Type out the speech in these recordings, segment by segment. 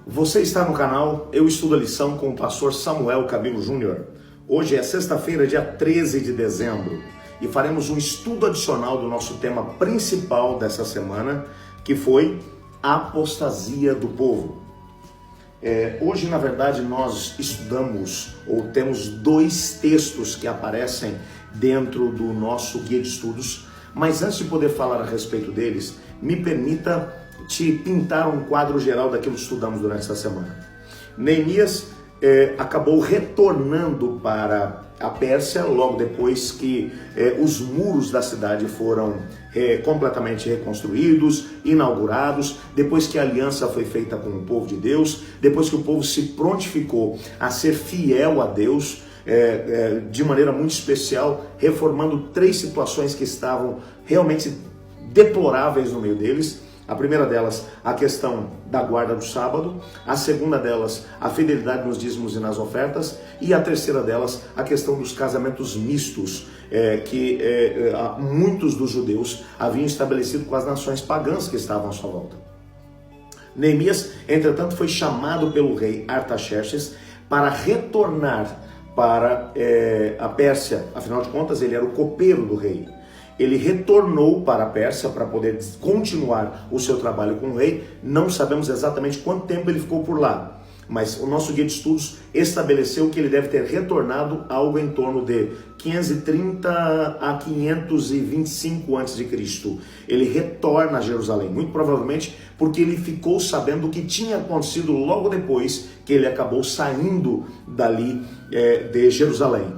Você está no canal Eu Estudo a Lição com o pastor Samuel Cabilo Júnior. Hoje é sexta-feira, dia 13 de dezembro, e faremos um estudo adicional do nosso tema principal dessa semana, que foi a apostasia do povo. Hoje, na verdade, nós estudamos, ou temos dois textos que aparecem dentro do nosso guia de estudos, mas antes de poder falar a respeito deles, me permita te pintar um quadro geral daquilo que estudamos durante essa semana. Neemias acabou retornando para a Pérsia logo depois que os muros da cidade foram completamente reconstruídos, inaugurados, depois que a aliança foi feita com o povo de Deus, depois que o povo se prontificou a ser fiel a Deus, de maneira muito especial, reformando três situações que estavam realmente deploráveis no meio deles. A primeira delas, a questão da guarda do sábado. A segunda delas, a fidelidade nos dízimos e nas ofertas. E a terceira delas, a questão dos casamentos mistos, que muitos dos judeus haviam estabelecido com as nações pagãs que estavam à sua volta. Neemias, entretanto, foi chamado pelo rei Artaxerxes para retornar para a Pérsia. Afinal de contas, ele era o copeiro do rei. Ele retornou para a Pérsia para poder continuar o seu trabalho com o rei. Não sabemos exatamente quanto tempo ele ficou por lá, mas o nosso guia de estudos estabeleceu que ele deve ter retornado algo em torno de 530 a 525 a.C. Ele retorna a Jerusalém, muito provavelmente porque ele ficou sabendo o que tinha acontecido logo depois que ele acabou saindo dali de Jerusalém.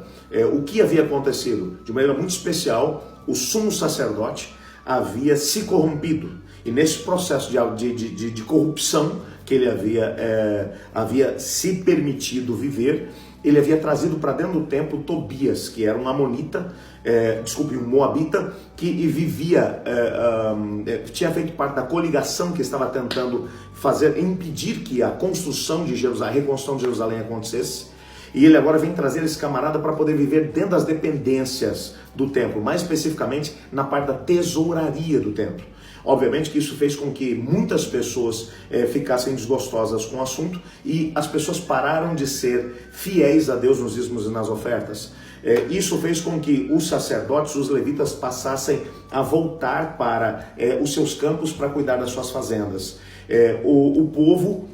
O que havia acontecido? De maneira muito especial, o sumo sacerdote havia se corrompido, e nesse processo de corrupção que ele havia se permitido viver, ele havia trazido para dentro do templo Tobias, que era um amonita, um moabita, que vivia, tinha feito parte da coligação que estava tentando impedir que a construção de Jerusalém, a reconstrução de Jerusalém acontecesse. E ele agora vem trazer esse camarada para poder viver dentro das dependências do templo, mais especificamente na parte da tesouraria do templo. Obviamente que isso fez com que muitas pessoas ficassem desgostosas com o assunto, e as pessoas pararam de ser fiéis a Deus nos dízimos e nas ofertas. Isso fez com que os sacerdotes, os levitas, passassem a voltar para os seus campos para cuidar das suas fazendas. O povo,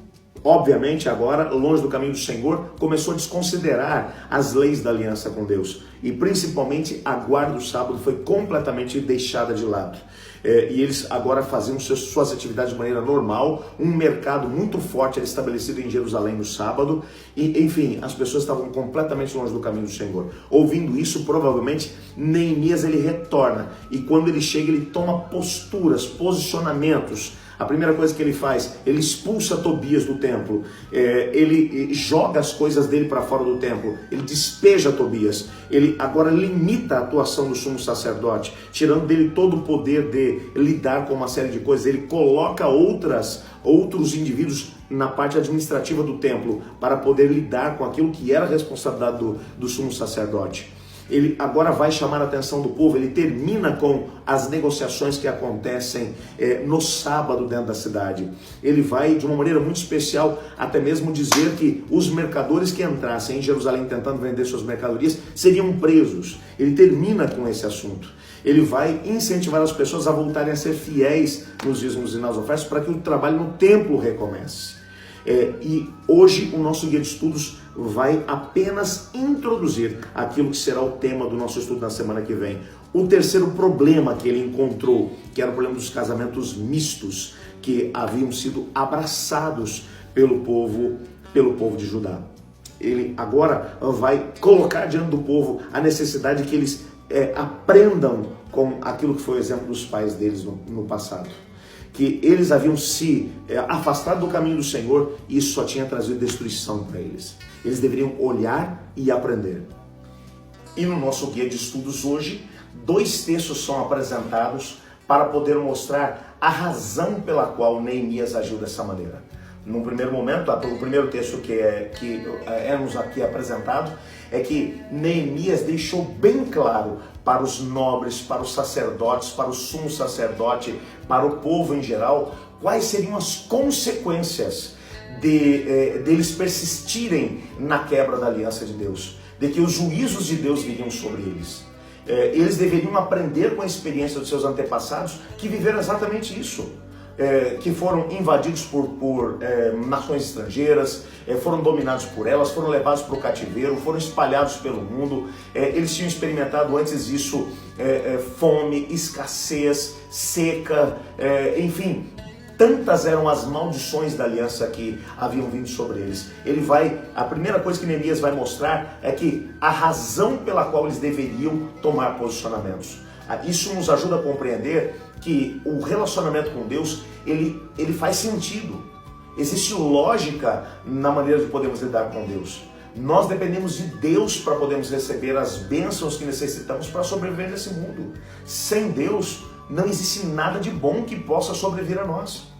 obviamente, agora, longe do caminho do Senhor, começou a desconsiderar as leis da aliança com Deus. E principalmente a guarda do sábado foi completamente deixada de lado. E eles agora faziam suas atividades de maneira normal. Um mercado muito forte era estabelecido em Jerusalém no sábado. E, enfim, as pessoas estavam completamente longe do caminho do Senhor. Ouvindo isso, provavelmente, Neemias ele retorna. E quando ele chega, ele toma posturas, posicionamentos. A primeira coisa que ele faz, ele expulsa Tobias do templo, ele joga as coisas dele para fora do templo, ele despeja Tobias, ele agora limita a atuação do sumo sacerdote, tirando dele todo o poder de lidar com uma série de coisas. Ele coloca outros indivíduos na parte administrativa do templo para poder lidar com aquilo que era a responsabilidade do sumo sacerdote. Ele agora vai chamar a atenção do povo. Ele termina com as negociações que acontecem no sábado dentro da cidade. Ele vai, de uma maneira muito especial, até mesmo dizer que os mercadores que entrassem em Jerusalém tentando vender suas mercadorias seriam presos. Ele termina com esse assunto. Ele vai incentivar as pessoas a voltarem a ser fiéis nos dízimos e nas ofertas para que o trabalho no templo recomece. E hoje o nosso guia de estudos vai apenas introduzir aquilo que será o tema do nosso estudo na semana que vem. O terceiro problema que ele encontrou, que era o problema dos casamentos mistos, que haviam sido abraçados pelo povo de Judá. Ele agora vai colocar diante do povo a necessidade de que eles aprendam com aquilo que foi o exemplo dos pais deles no passado. Que eles haviam se afastado do caminho do Senhor, e isso só tinha trazido destruição para eles. Eles deveriam olhar e aprender. E no nosso guia de estudos hoje, dois textos são apresentados para poder mostrar a razão pela qual Neemias agiu dessa maneira. No primeiro momento, o primeiro texto que é-nos aqui apresentado é que Neemias deixou bem claro para os nobres, para os sacerdotes, para o sumo sacerdote, para o povo em geral, quais seriam as consequências deles persistirem na quebra da aliança de Deus, de que os juízos de Deus viriam sobre eles. Eles deveriam aprender com a experiência dos seus antepassados que viveram exatamente isso. Que foram invadidos por nações estrangeiras, foram dominados por elas, foram levados para o cativeiro, foram espalhados pelo mundo. Eles tinham experimentado antes disso fome, escassez, seca, enfim, tantas eram as maldições da aliança que haviam vindo sobre eles. A primeira coisa que Neemias vai mostrar é que a razão pela qual eles deveriam tomar posicionamentos. Isso nos ajuda a compreender que o relacionamento com Deus, ele faz sentido. Existe lógica na maneira de podermos lidar com Deus. Nós dependemos de Deus para podermos receber as bênçãos que necessitamos para sobreviver nesse mundo. Sem Deus, não existe nada de bom que possa sobreviver a nós.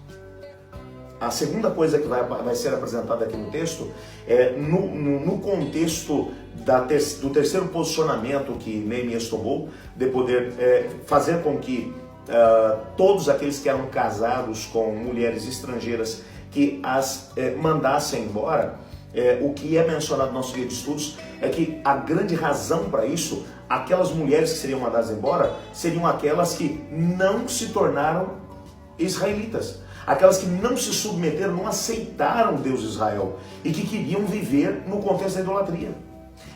A segunda coisa que vai ser apresentada aqui no texto é no contexto do terceiro posicionamento que Neemias tomou, de poder fazer com que todos aqueles que eram casados com mulheres estrangeiras que as mandassem embora. O que é mencionado no nosso guia de estudos é que a grande razão para isso, aquelas mulheres que seriam mandadas embora, seriam aquelas que não se tornaram israelitas, aquelas que não se submeteram, não aceitaram Deus de Israel e que queriam viver no contexto da idolatria.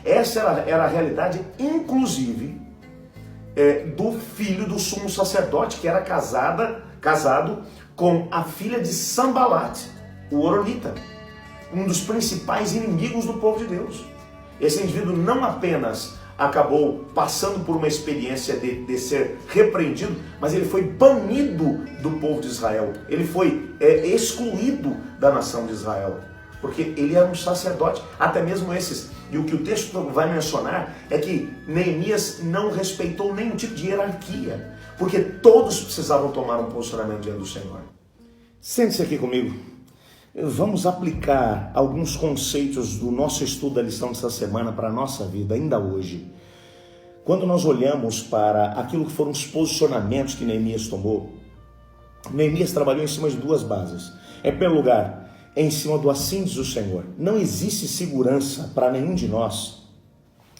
Essa era a realidade, inclusive, do filho do sumo sacerdote, que era casado com a filha de Sambalat, o Horonita, um dos principais inimigos do povo de Deus. Esse indivíduo não apenas acabou passando por uma experiência de ser repreendido, mas ele foi banido do povo de Israel. Ele foi excluído da nação de Israel, porque ele era um sacerdote, até mesmo esses. E o que o texto vai mencionar é que Neemias não respeitou nenhum tipo de hierarquia, porque todos precisavam tomar um posicionamento diante do Senhor. Sente-se aqui comigo. Vamos aplicar alguns conceitos do nosso estudo da lição dessa semana para a nossa vida, ainda hoje. Quando nós olhamos para aquilo que foram os posicionamentos que Neemias tomou, Neemias trabalhou em cima de duas bases. Em primeiro lugar, em cima do assim diz o Senhor. Não existe segurança para nenhum de nós,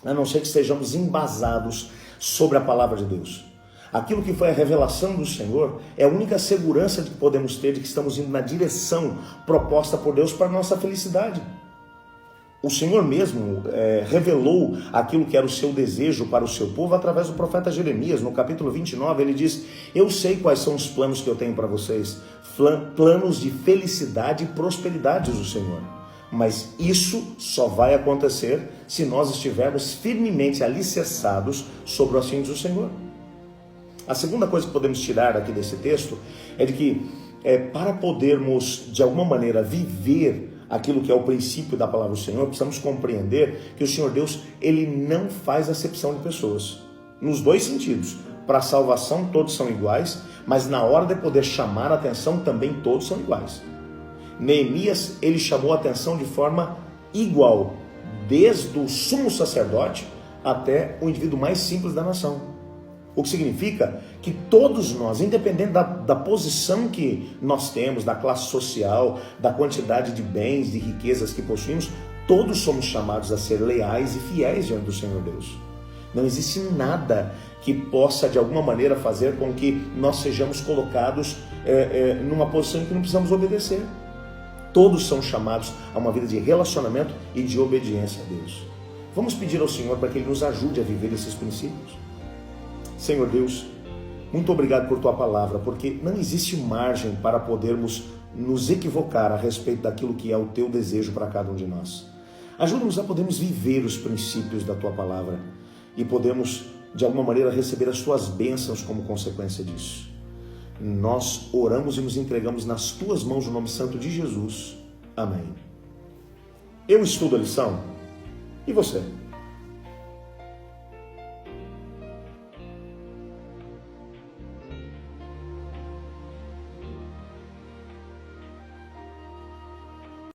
a não ser que estejamos embasados sobre a palavra de Deus. Aquilo que foi a revelação do Senhor é a única segurança que podemos ter de que estamos indo na direção proposta por Deus para a nossa felicidade. O Senhor mesmo revelou aquilo que era o seu desejo para o seu povo através do profeta Jeremias. No capítulo 29 ele diz: eu sei quais são os planos que eu tenho para vocês, planos de felicidade e prosperidade, diz o Senhor. Mas isso só vai acontecer se nós estivermos firmemente alicerçados sobre o assim diz o Senhor. A segunda coisa que podemos tirar aqui desse texto é de que para podermos de alguma maneira viver aquilo que é o princípio da palavra do Senhor, precisamos compreender que o Senhor Deus, ele não faz acepção de pessoas, nos dois sentidos. Para a salvação todos são iguais, mas na hora de poder chamar a atenção também todos são iguais. Neemias, ele chamou a atenção de forma igual, desde o sumo sacerdote até o indivíduo mais simples da nação. O que significa que todos nós, independente da posição que nós temos, da classe social, da quantidade de bens, de riquezas que possuímos, todos somos chamados a ser leais e fiéis diante do Senhor Deus. Não existe nada que possa de alguma maneira fazer com que nós sejamos colocados numa posição em que não precisamos obedecer. Todos são chamados a uma vida de relacionamento e de obediência a Deus. Vamos pedir ao Senhor para que Ele nos ajude a viver esses princípios. Senhor Deus, muito obrigado por Tua palavra, porque não existe margem para podermos nos equivocar a respeito daquilo que é o Teu desejo para cada um de nós. Ajuda-nos a podermos viver os princípios da Tua palavra e podemos, de alguma maneira, receber as Tuas bênçãos como consequência disso. Nós oramos e nos entregamos nas Tuas mãos no nome santo de Jesus. Amém. Eu estudo a lição. E você?